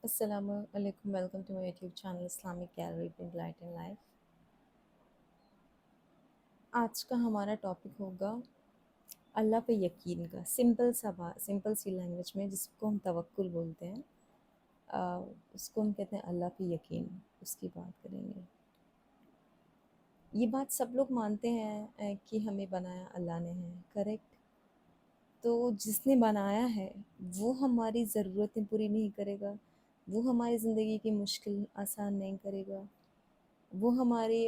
السلام علیکم، welcome to my YouTube channel Islamic gallery bring light in life. آج کا ہمارا ٹاپک ہوگا اللہ پہ یقین کا، سمپل سی لینگویج میں جس کو ہم توکل بولتے ہیں، اس کو ہم کہتے ہیں اللہ پہ یقین۔ اس کی بات کریں گے۔ یہ بات سب لوگ مانتے ہیں کہ ہمیں بنایا اللہ نے ہے، کریکٹ؟ تو جس نے بنایا ہے وہ ہماری ضرورتیں پوری نہیں کرے گا، وہ ہماری زندگی کی مشکل آسان نہیں کرے گا، وہ ہماری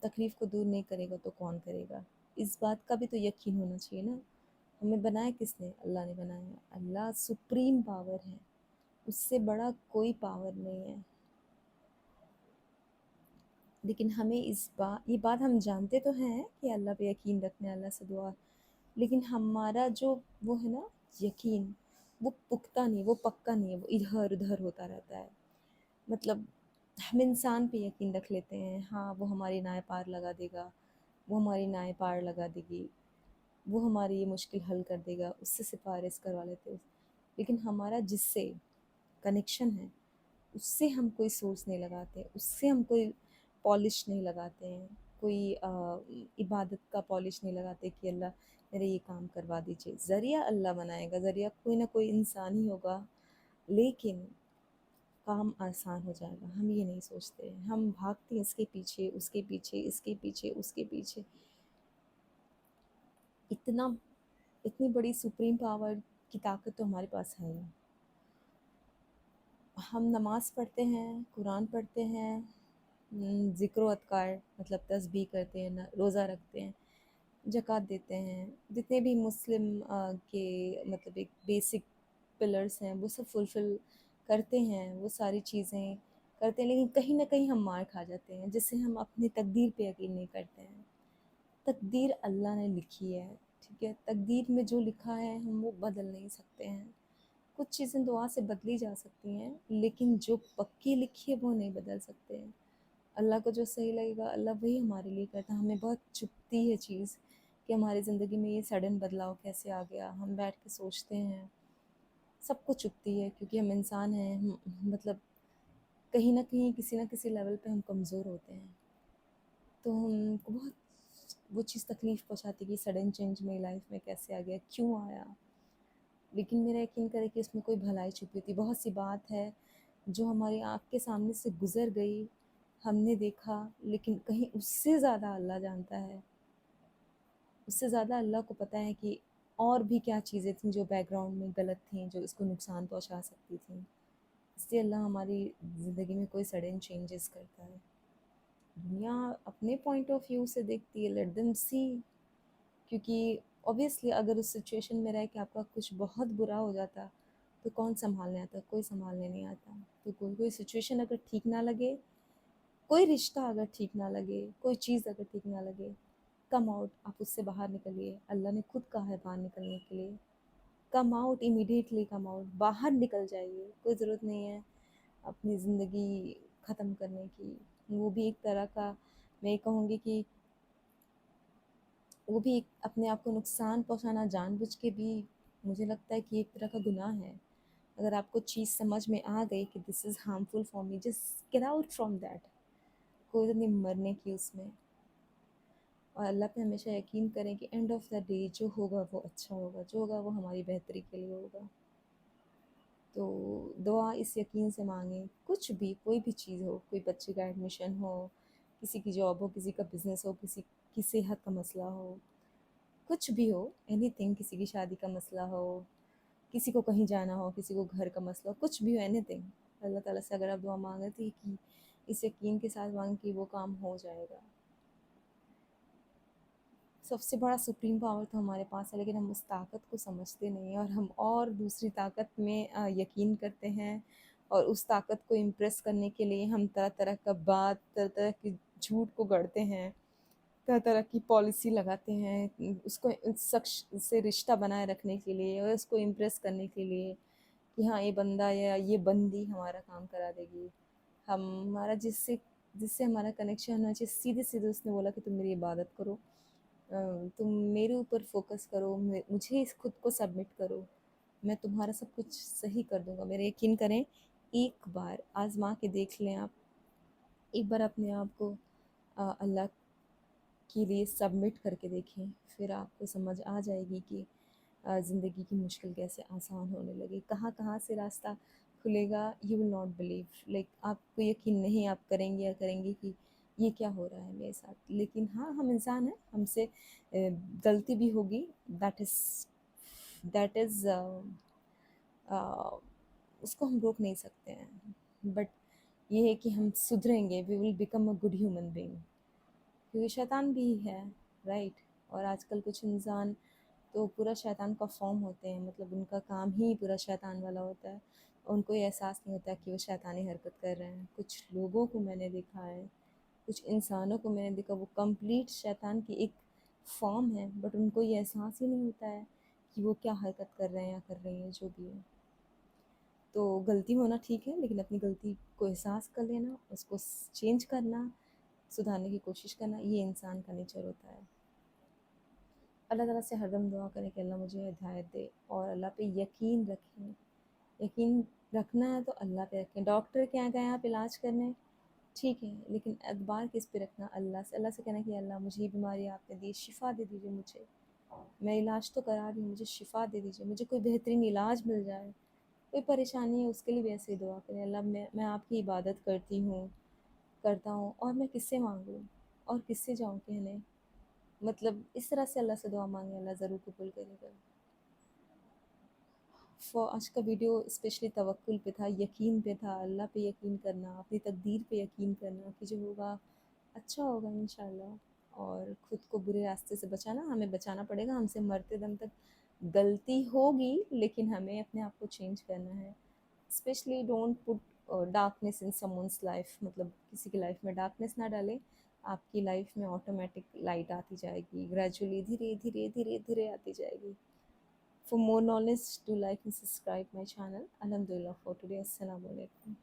تکلیف کو دور نہیں کرے گا تو کون کرے گا؟ اس بات کا بھی تو یقین ہونا چاہیے نا۔ ہمیں بنایا کس نے؟ اللہ نے بنایا ہے۔ اللہ سپریم پاور ہے، اس سے بڑا کوئی پاور نہیں ہے۔ لیکن ہمیں یہ بات ہم جانتے تو ہیں کہ اللہ پہ یقین رکھنا ہے، اللہ سے دعا، لیکن ہمارا جو وہ ہے نا یقین، وہ پختہ نہیں، وہ پکا نہیں ہے، وہ ادھر ادھر ہوتا رہتا ہے۔ مطلب ہم انسان پہ یقین رکھ لیتے ہیں، ہاں وہ ہماری نائیں پار لگا دے گا، وہ ہماری نائیں پار لگا دے گی، وہ ہماری یہ مشکل حل کر دے گا، اس سے سفارش کروا لیتے ہیں۔ لیکن ہمارا جس سے کنیکشن ہے، اس سے ہم کوئی سورس نہیں لگاتے، اس سے ہم کوئی پالش نہیں لگاتے ہیں، کوئی عبادت کا پالش نہیں لگاتے کہ اللہ میرے یہ کام کروا دیجیے۔ ذریعہ اللہ بنائے گا، ذریعہ کوئی نہ کوئی انسان ہی ہوگا، لیکن کام آسان ہو جائے گا، ہم یہ نہیں سوچتے۔ ہم بھاگتے ہیں اس کے پیچھے، اس کے پیچھے، اس کے پیچھے، اس کے پیچھے۔ اتنا اتنی بڑی سپریم پاور کی طاقت تو ہمارے پاس ہے۔ ہم نماز پڑھتے ہیں، قرآن پڑھتے ہیں، ذکر و اذکار مطلب تسبیح کرتے ہیں، روزہ رکھتے ہیں، زکوٰۃ دیتے ہیں، جتنے بھی مسلم کے مطلب ایک بیسک پلرس ہیں وہ سب فلفل کرتے ہیں، وہ ساری چیزیں کرتے ہیں، لیکن کہیں نہ کہیں ہم مار کھا جاتے ہیں، جس سے ہم اپنی تقدیر پہ یقین نہیں کرتے ہیں۔ تقدیر اللہ نے لکھی ہے، ٹھیک ہے؟ تقدیر میں جو لکھا ہے ہم وہ بدل نہیں سکتے ہیں۔ کچھ چیزیں دعا سے بدلی جا سکتی ہیں، لیکن جو پکی لکھی ہے وہ نہیں بدل سکتے ہیں۔ اللہ کو جو صحیح لگے گا اللہ وہی ہمارے لیے کرتا ہے۔ ہمیں بہت چبھتی ہے چیز کہ ہماری زندگی میں یہ سڈن بدلاؤ کیسے آ گیا، ہم بیٹھ کے سوچتے ہیں، سب کو چبھتی ہے کیونکہ ہم انسان ہیں، مطلب کہیں نہ کہیں کسی نہ کسی لیول پہ ہم کمزور ہوتے ہیں، تو ہم کو بہت وہ چیز تکلیف پہنچاتی ہے کہ سڈن چینج میری لائف میں کیسے آ گیا، کیوں آیا؟ لیکن میرا یقین کرے کہ اس میں کوئی بھلائی چھپی ہوتی۔ بہت سی بات ہے جو ہماری آنکھ کے سامنے سے گزر گئی، ہم نے دیکھا، لیکن کہیں اس سے زیادہ اللہ جانتا ہے، اس سے زیادہ اللہ کو پتہ ہے کہ اور بھی کیا چیزیں تھیں جو بیک گراؤنڈ میں غلط تھیں، جو اس کو نقصان پہنچا سکتی تھیں۔ اس لیے اللہ ہماری زندگی میں کوئی سڈن چینجز کرتا ہے۔ دنیا اپنے پوائنٹ آف ویو سے دیکھتی ہے، لیٹ دم سی، کیونکہ اوبیسلی اگر اس سچویشن میں رہ کے آپ کا کچھ بہت برا ہو جاتا تو کون سنبھالنے آتا؟ کوئی سنبھالنے نہیں آتا۔ تو کوئی سچویشن اگر ٹھیک نہ لگے، کوئی رشتہ اگر ٹھیک نہ لگے، کوئی چیز اگر ٹھیک نہ لگے، کم آؤٹ، آپ اس سے باہر نکلیے۔ اللہ نے خود کہا ہے باہر نکلنے کے لیے، come out, immediately come out, باہر نکل جائیے۔ کوئی ضرورت نہیں ہے اپنی زندگی ختم کرنے کی۔ وہ بھی ایک طرح کا، میں یہ کہوں گی کہ وہ بھی ایک اپنے آپ کو نقصان پہنچانا جان بوجھ کے بھی، مجھے لگتا ہے کہ ایک طرح کا گناہ ہے۔ اگر آپ کو چیز سمجھ میں آ گئی کہ this is harmful for me, just get out from that. کوئی ضرورت نہیں مرنے کی اس میں، اور اللہ پہ ہمیشہ یقین کریں کہ اینڈ آف دا ڈے جو ہوگا وہ اچھا ہوگا، جو ہوگا وہ ہماری بہتری کے لیے ہوگا۔ تو دعا اس یقین سے مانگیں، کچھ بھی، کوئی بھی چیز ہو، کوئی بچے کا ایڈمیشن ہو، کسی کی جاب ہو، کسی کا بزنس ہو، کسی کی صحت کا مسئلہ ہو، کچھ بھی ہو، اینی تھنگ، کسی کی شادی کا مسئلہ ہو، کسی کو کہیں جانا ہو، کسی کو گھر کا مسئلہ ہو، کچھ بھی ہو، اینی تھنگ، اللہ تعالیٰ سے اگر آپ دعا مانگ رہے تھے کہ اس یقین کے ساتھ مانگ کہ وہ کام ہو جائے گا۔ سب سے بڑا سپریم پاور تو ہمارے پاس ہے، لیکن ہم اس طاقت کو سمجھتے نہیں ہیں، اور ہم اور دوسری طاقت میں یقین کرتے ہیں، اور اس طاقت کو امپریس کرنے کے لیے ہم طرح طرح کا بات، طرح طرح کی جھوٹ کو گڑھتے ہیں، طرح طرح کی پالیسی لگاتے ہیں، اس کو اس شخص سے رشتہ بنائے رکھنے کے لیے اور اس کو امپریس کرنے کے لیے کہ ہاں یہ بندہ یا یہ بندی ہمارا کام کرا دے گی۔ ہمارا جس سے ہمارا کنیکشن ہونا چاہیے، سیدھے سیدھے اس نے بولا کہ تم میری عبادت کرو، تم میرے اوپر فوکس کرو، مجھے اس خود کو سبمٹ کرو، میں تمہارا سب کچھ صحیح کر دوں گا۔ میرے یقین کریں ایک بار آزما کے دیکھ لیں آپ، ایک بار اپنے آپ کو اللہ کے لیے سبمٹ کر کے دیکھیں، پھر آپ کو سمجھ آ جائے گی کہ زندگی کی مشکل کیسے آسان ہونے لگے، کہاں کہاں سے راستہ کھلے گا. You will not believe, like آپ کو یقین نہیں آپ کریں گے یا کریں گے کہ یہ کیا ہو رہا ہے میرے ساتھ. لیکن ہاں، ہم انسان ہیں، ہم سے غلطی بھی ہوگی. دیٹ از اس کو ہم روک نہیں سکتے ہیں، بٹ یہ ہے کہ ہم سدھریں گے. We will become a good human being, کیونکہ شیطان بھی ہے، رائٹ. اور آج کل کچھ انسان تو پورا شیطان کا فارم ہوتے ہیں، مطلب ان کا کام ہی پورا شیطان والا ہوتا ہے، ان کو یہ احساس نہیں ہوتا کہ وہ شیطانی حرکت کر رہے ہیں. کچھ لوگوں کو میں نے دیکھا ہے، کچھ انسانوں کو میں نے دیکھا، وہ کمپلیٹ شیطان کی ایک فارم ہے، بٹ ان کو یہ احساس ہی نہیں ہوتا ہے کہ وہ کیا حرکت کر رہے ہیں یا کر رہی ہیں جو بھی ہے. تو غلطی ہونا ٹھیک ہے، لیکن اپنی غلطی کو احساس کر لینا، اس کو چینج کرنا، سدھارنے کی کوشش کرنا، یہ انسان کا نیچر ہوتا ہے. اللہ تعالیٰ سے ہر دم دعا کریں کہ اللہ مجھے ہدایت دے، اور اللہ پہ یقین رکھیں. یقین رکھنا ہے تو اللہ پہ رکھیں. ڈاکٹر کے یہاں گئے آپ علاج کرنے، ٹھیک ہے، لیکن اعتبار کس پہ رکھنا؟ اللہ سے. اللہ سے کہنا کہ اللہ مجھے یہ بیماری آپ نے دی، شفا دے دیجیے مجھے، میں علاج تو کرا رہی ہوں، مجھے شفا دے دیجیے، مجھے کوئی بہترین علاج مل جائے. کوئی پریشانی ہے اس کے لیے بھی ایسے ہی دعا کریں، اللہ میں آپ کی عبادت کرتا ہوں، اور میں کس سے مانگوں اور کس سے جاؤں کہنے. مطلب اس طرح سے اللہ سے دعا مانگیں، اللہ ضرور قبول کرے گا. آج کا ویڈیو اسپیشلی توکل پہ تھا، یقین پہ تھا، اللہ پہ یقین کرنا، اپنی تقدیر پہ یقین کرنا کہ جو ہوگا اچھا ہوگا انشاءاللہ. اور خود کو برے راستے سے بچانا، ہمیں بچانا پڑے گا. ہم سے مرتے دم تک غلطی ہوگی، لیکن ہمیں اپنے آپ کو چینج کرنا ہے. Specially don't put darkness in someone's life, مطلب کسی کی لائف میں ڈارکنیس نہ ڈالیں. آپ کی لائف میں آٹومیٹک لائٹ آتی جائے گی، گریجولی دھیرے دھیرے دھیرے دھیرے آتی جائے گی. For more knowledge, do like and subscribe my channel. Alhamdulillah for today. Assalamu alaikum.